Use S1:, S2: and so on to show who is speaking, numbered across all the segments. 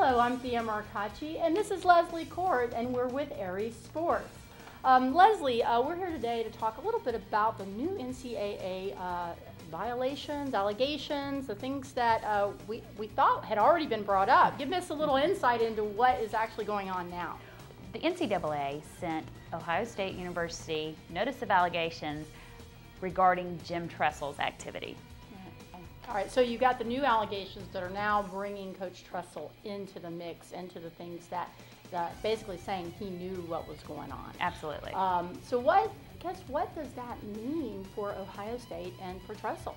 S1: Hello, I'm Thea Marcacci, and this is Leslie Court, and we're with Aries Sports. Leslie, we're here today to talk a little bit about the new NCAA violations, allegations, the things that we thought had already been brought up. Give us a little insight into what is actually going on now.
S2: The NCAA sent Ohio State University notice of allegations regarding Jim Tressel's activity.
S1: All right, so you got the new allegations that are now bringing Coach Tressel into the mix, into the things that basically saying he knew what was going on.
S2: Absolutely.
S1: So what does that mean for Ohio State and for Tressel?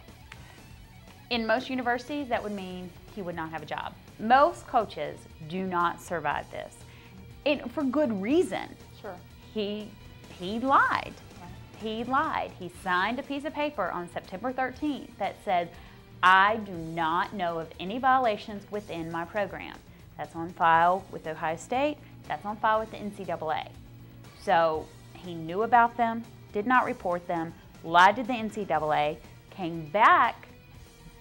S2: In most universities, that would mean he would not have a job. Most coaches do not survive this, and for good reason.
S1: Sure.
S2: He lied. Right. He lied. He signed a piece of paper on September 13th that said, "I do not know of any violations within my program." That's on file with Ohio State. That's on file with the NCAA. So he knew about them, did not report them, lied to the NCAA, came back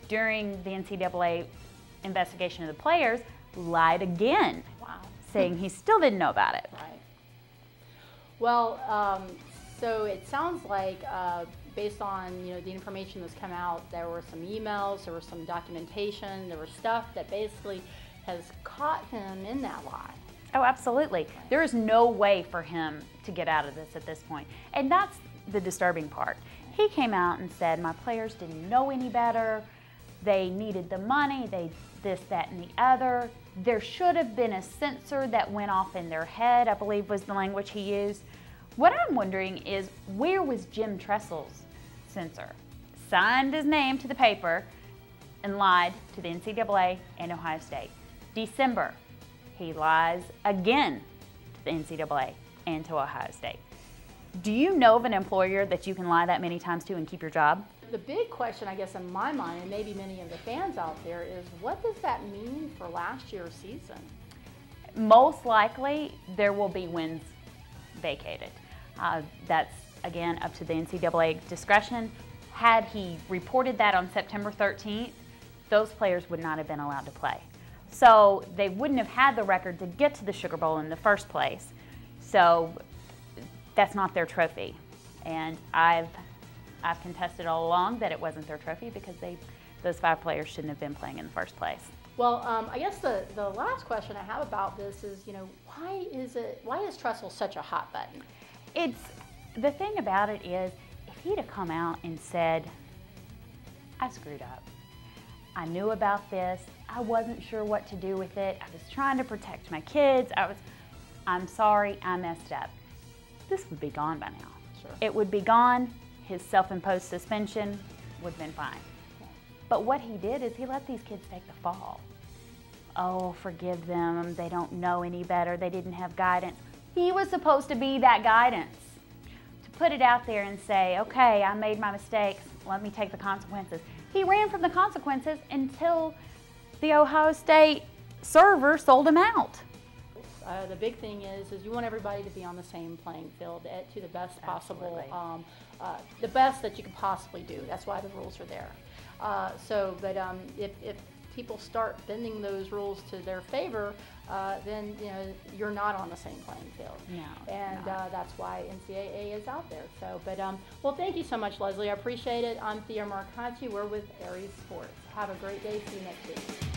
S2: during the NCAA investigation of the players, lied again,
S1: wow,
S2: saying he still didn't know about it.
S1: Right. Well, so it sounds like based on the information that's come out, there were some emails, there was some documentation, there was stuff that basically has caught him in that lie.
S2: Oh, absolutely. There is no way for him to get out of this at this point. And that's the disturbing part. He came out and said, my players didn't know any better. They needed the money, they this, that, and the other. There should have been a sensor that went off in their head, I believe was the language he used. What I'm wondering is, where was Jim Tressel's sensor? Signed his name to the paper and lied to the NCAA and Ohio State. December, he lies again to the NCAA and to Ohio State. Do you know of an employer that you can lie that many times to and keep your job?
S1: The big question, I guess, in my mind, and maybe many of the fans out there, is what does that mean for last year's season?
S2: Most likely, there will be wins vacated. That's, again, up to the NCAA discretion. Had he reported that on September 13th, those players would not have been allowed to play. So they wouldn't have had the record to get to the Sugar Bowl in the first place. So that's not their trophy. And I've contested all along that it wasn't their trophy because those 5 players shouldn't have been playing in the first place.
S1: Well, I guess the last question I have about this is, why is Tressel such a hot button?
S2: The thing about it is, if he'd have come out and said, I screwed up. I knew about this. I wasn't sure what to do with it. I was trying to protect my kids. I'm sorry, I messed up. This would be gone by now.
S1: Sure.
S2: It would be gone. His self-imposed suspension would have been fine.
S1: Okay.
S2: But what he did is he let these kids take the fall. Oh, forgive them. They don't know any better. They didn't have guidance. He was supposed to be that guidance, to put it out there and say, okay, I made my mistakes, let me take the consequences. He ran from the consequences until the Ohio State server sold him out.
S1: The big thing is you want everybody to be on the same playing field to the best possible, the best that you can possibly do. That's why the rules are there. But if people start bending those rules to their favor, then you're not on the same playing field.
S2: No,
S1: and that's why NCAA is out there. So, well, thank you so much, Leslie. I appreciate it. I'm Thea Marcacci. We're with Aries Sports. Have a great day. See you next week.